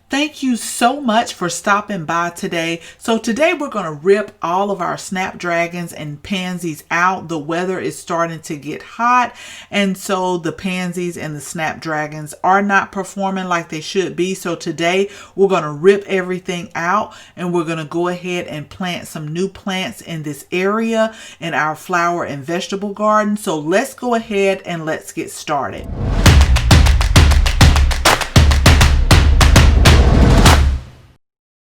Thank you so much for stopping by today. So today we're going to rip all of our snapdragons and pansies out. The weather is starting to get hot, and so the pansies and the snapdragons are not performing like they should be. So today we're going to rip everything out, and we're going to go ahead and plant some new plants in this area in our flower and vegetable garden. So let's go ahead and let's get started.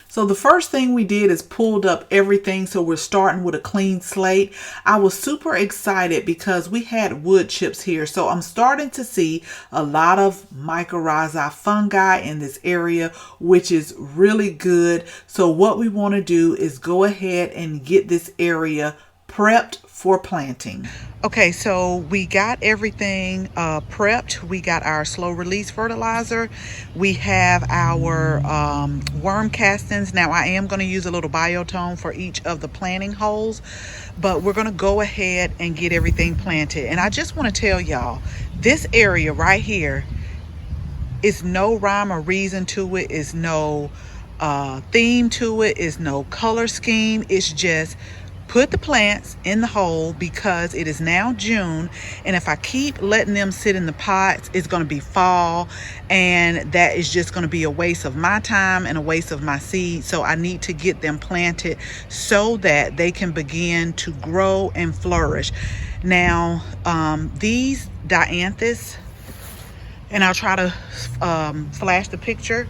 So the first thing we did is pulled up everything, so we're starting with a clean slate. I was super excited because we had wood chips here, so I'm starting to see a lot of mycorrhizae fungi in this area, which is really good. So what we want to do is go ahead and get this area prepped for planting. Okay, so we got everything prepped. We got our slow release fertilizer. We have our worm castings. Now I am going to use a little biotone for each of the planting holes, but we're going to go ahead and get everything planted. And I just want to tell y'all, this area right here is no rhyme or reason to it, is no theme to it, is no color scheme. It's just put the plants in the hole because it is now June, and if I keep letting them sit in the pots, it's going to be fall, and that is just going to be a waste of my time and a waste of my seed. So I need to get them planted so that they can begin to grow and flourish. Now these dianthus, and I'll try to flash the picture,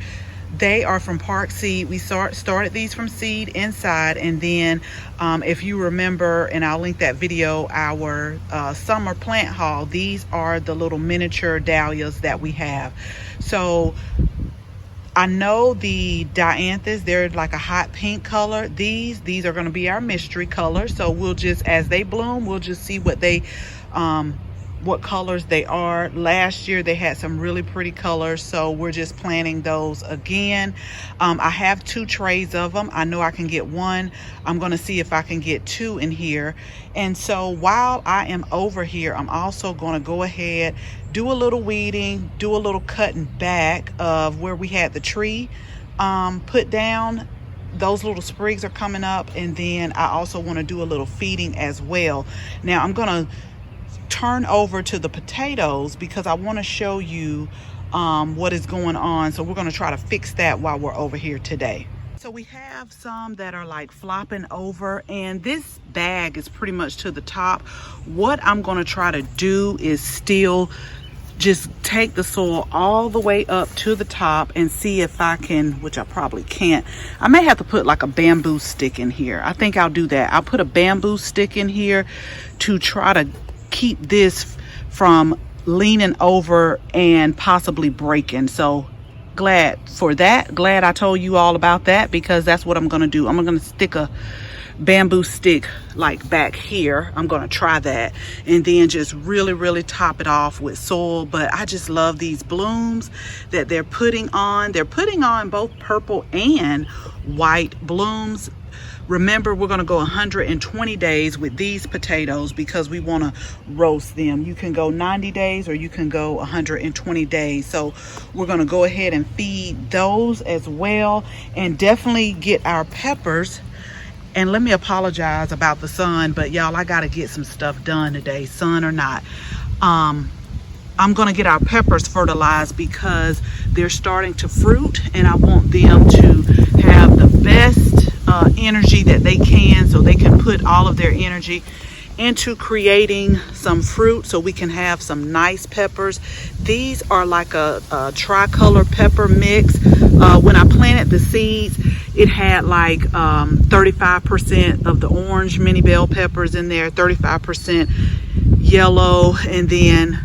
they are from Park Seed. We started these from seed inside, and then if you remember, and I'll link that video, our summer plant haul, these are the little miniature dahlias that we have. So I know the dianthus, they're like a hot pink color. These are going to be our mystery color. So we'll just, as they bloom, we'll just see what they what colors they are. Last year they had some really pretty colors, so we're just planting those again. I have 2 trays of them. I know I can get 1. I'm going to see if I can get 2 in here. And so while I am over here, I'm also going to go ahead, do a little weeding, do a little cutting back of where we had the tree put down. Those little sprigs are coming up, and then I also want to do a little feeding as well. Now I'm going to turn over to the potatoes because I want to show you what is going on. So we're going to try to fix that while we're over here today. So we have some that are like flopping over, and this bag is pretty much to the top. What I'm going to try to do is still just take the soil all the way up to the top and see if I can, which I probably can't. I may have to put like a bamboo stick in here. I think I'll do that. I'll put a bamboo stick in here to try to keep this from leaning over and possibly breaking. So glad for that. Glad I told you all about that, because that's what I'm going to do. I'm going to stick a bamboo stick like back here. I'm going to try that, and then just really top it off with soil. But I just love these blooms that they're putting on. They're putting on both purple and white blooms. Remember, we're going to go 120 days with these potatoes because we want to roast them. You can go 90 days or you can go 120 days. So we're going to go ahead and feed those as well, and definitely get our peppers. And let me apologize about the sun, but y'all, I got to get some stuff done today, sun or not. I'm going to get our peppers fertilized because they're starting to fruit, and I want them to have the best energy that they can, so they can put all of their energy into creating some fruit so we can have some nice peppers. These are like a tricolor pepper mix. When I planted the seeds, it had like 35% of the orange mini bell peppers in there, 35% yellow, and then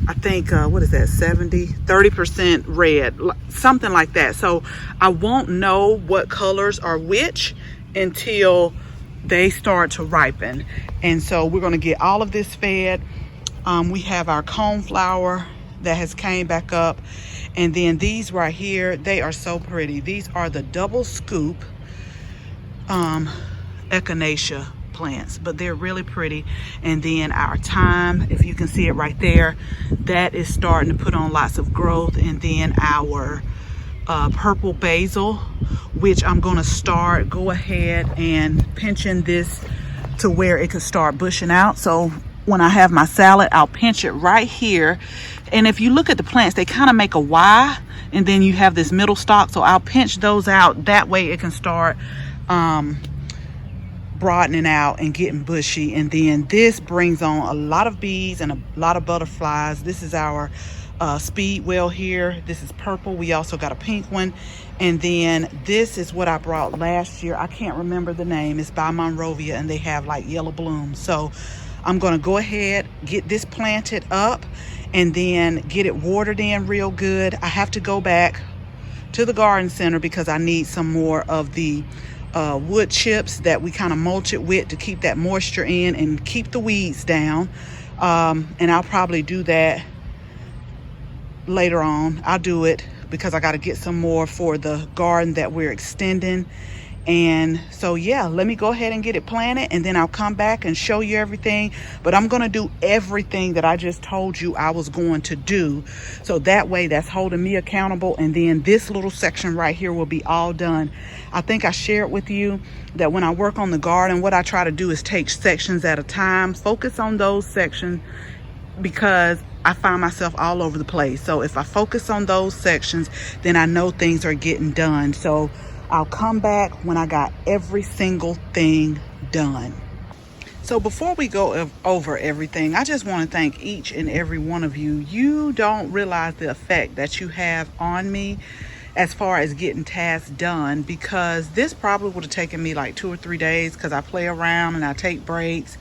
I think, what is that, 30% red, something like that. So I won't know what colors are which until they start to ripen. And so we're going to get all of this fed. We have our coneflower that has came back up. And then these right here, they are so pretty. These are the double scoop echinacea plants, but they're really pretty. And then our thyme, if you can see it right there, that is starting to put on lots of growth. And then our purple basil, which I'm gonna go ahead and pinching this to where it could start bushing out. So when I have my salad, I'll pinch it right here. And if you look at the plants, they kind of make a Y, and then you have this middle stalk. So I'll pinch those out. That way it can start broadening out and getting bushy. And then this brings on a lot of bees and a lot of butterflies. This is our speedwell here. This is purple. We also got a pink one. And then this is what I brought last year. I can't remember the name. It's by Monrovia, and they have like yellow blooms. So I'm going to go ahead, get this planted up, and then get it watered in real good. I have to go back to the garden center because I need some more of the wood chips that we kind of mulch it with to keep that moisture in and keep the weeds down. And I'll probably do that later on. I'll do it because I got to get some more for the garden that we're extending. And so yeah, let me go ahead and get it planted, and then I'll come back and show you everything. But I'm going to do everything that I just told you I was going to do, so that way that's holding me accountable. And then this little section right here will be all done. I think I shared with you that when I work on the garden, what I try to do is take sections at a time, focus on those sections, because I find myself all over the place. So if I focus on those sections, then I know things are getting done. So I'll come back when I got every single thing done. So before we go over everything, I just want to thank each and every one of you. You don't realize the effect that you have on me as far as getting tasks done, because this probably would have taken me like 2 or 3 days, because I play around and I take breaks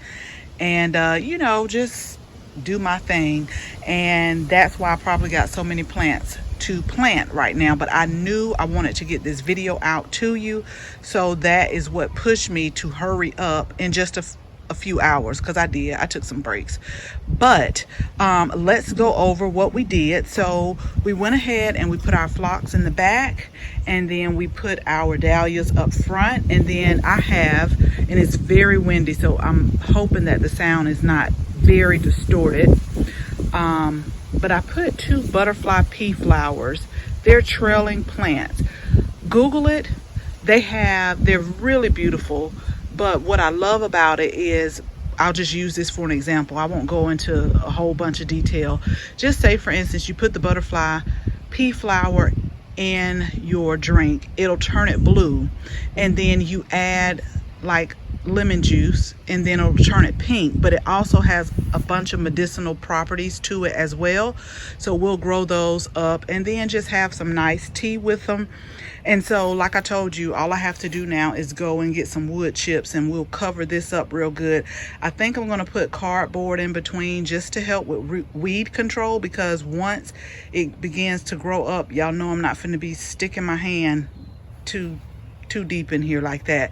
and you know, just do my thing. And that's why I probably got so many plants to plant right now. But I knew I wanted to get this video out to you, so that is what pushed me to hurry up in just a few hours, because I took some breaks. But let's go over what we did. So we went ahead and we put our phlox in the back, and then we put our dahlias up front. And then I have, and it's very windy, so I'm hoping that the sound is not very distorted, but I put 2 butterfly pea flowers. They're trailing plants. Google it. They're really beautiful. But what I love about it is, I'll just use this for an example. I won't go into a whole bunch of detail. Just say, for instance, you put the butterfly pea flower in your drink. It'll turn it blue. And then you add like lemon juice, and then it'll turn it pink. But it also has a bunch of medicinal properties to it as well. So we'll grow those up and then just have some nice tea with them. And so, like I told you, all I have to do now is go and get some wood chips, and we'll cover this up real good. I think I'm going to put cardboard in between just to help with weed control, because once it begins to grow up, y'all know I'm not finna be sticking my hand too deep in here like that.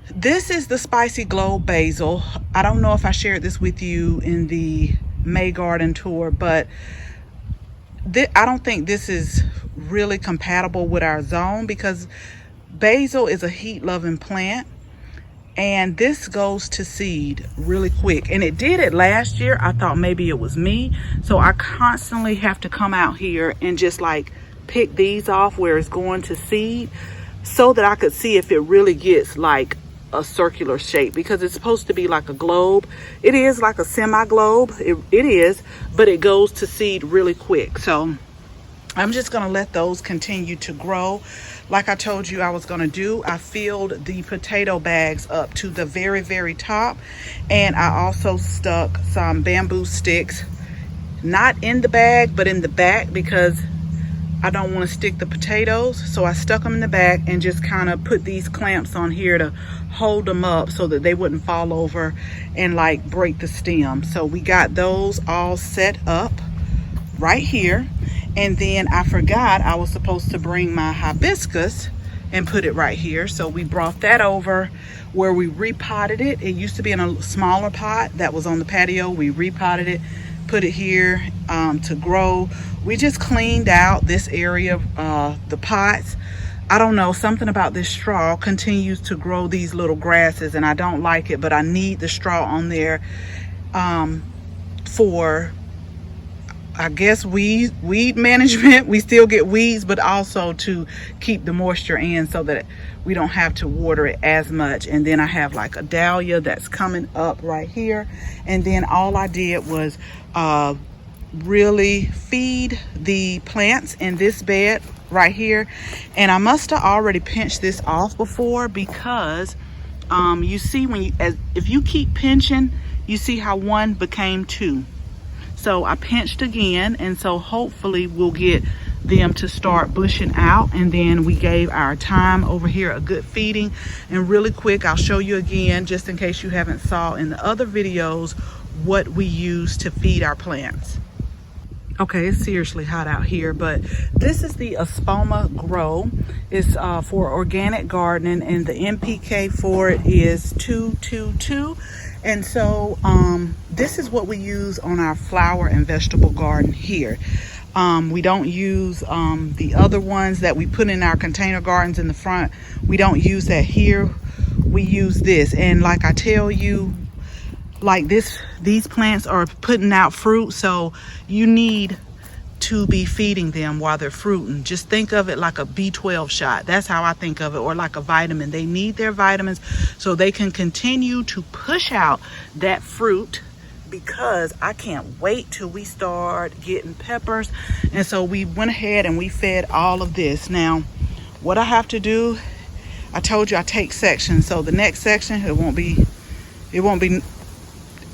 This is the Spicy Glow Basil. I don't know if I shared this with you in the May Garden tour, but I don't think this is really compatible with our zone, because basil is a heat-loving plant, and this goes to seed really quick. And it did it last year. I thought maybe it was me, so I constantly have to come out here and just like pick these off where it's going to seed, so that I could see if it really gets like a circular shape, because it's supposed to be like a globe. It is like a semi-globe. It is, but it goes to seed really quick. So I'm just going to let those continue to grow. Like I told you I was going to do, I filled the potato bags up to the very, very top. And I also stuck some bamboo sticks, not in the bag, but in the back, because I don't want to stick the potatoes. So I stuck them in the back and just kind of put these clamps on here to hold them up so that they wouldn't fall over and like break the stem. So we got those all set up right here. And then I forgot I was supposed to bring my hibiscus and put it right here. So we brought that over where we repotted it. It used to be in a smaller pot that was on the patio. We repotted it, put it here to grow. We just cleaned out this area, the pots. I don't know, something about this straw continues to grow these little grasses, and I don't like it, but I need the straw on there for I guess weed management. We still get weeds, but also to keep the moisture in so that we don't have to water it as much. And then I have like a dahlia that's coming up right here. And then all I did was really feed the plants in this bed right here. And I must have already pinched this off before, because you see if you keep pinching, you see how one became two. So I pinched again, and so hopefully we'll get them to start bushing out. And then we gave our thyme over here a good feeding. And really quick, I'll show you again, just in case you haven't saw in the other videos, what we use to feed our plants. Okay, it's seriously hot out here, but this is the Espoma Grow. It's for organic gardening, and the NPK for it is 222. And so this is what we use on our flower and vegetable garden here. We don't use the other ones that we put in our container gardens in the front. We don't use that here. We use this. And like I tell you, like these plants are putting out fruit, so you need to be feeding them while they're fruiting. Just think of it like a B12 shot. That's how I think of it, or like a vitamin. They need their vitamins so they can continue to push out that fruit, because I can't wait till we start getting peppers. And so we went ahead and we fed all of this. Now what I have to do, I told you I take sections, so the next section, it won't be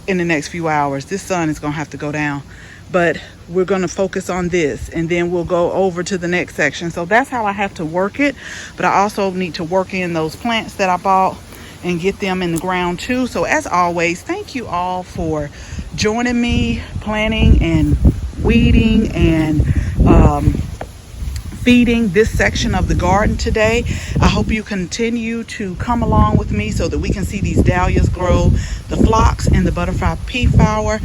in the next few hours. This sun is gonna have to go down, but we're gonna focus on this, and then we'll go over to the next section. So that's how I have to work it. But I also need to work in those plants that I bought and get them in the ground too. So as always, thank you all for joining me planting and weeding and feeding this section of the garden today. I hope you continue to come along with me so that we can see these dahlias grow, the phlox and the butterfly pea flower.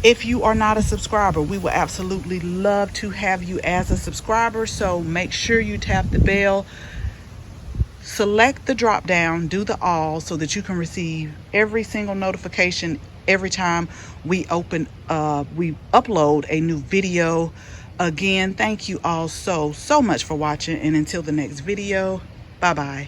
If you are not a subscriber, we would absolutely love to have you as a subscriber. So make sure you tap the bell, select the drop down, do the all, so that you can receive every single notification every time we upload a new video. Again, thank you all so much for watching, and until the next video, bye bye.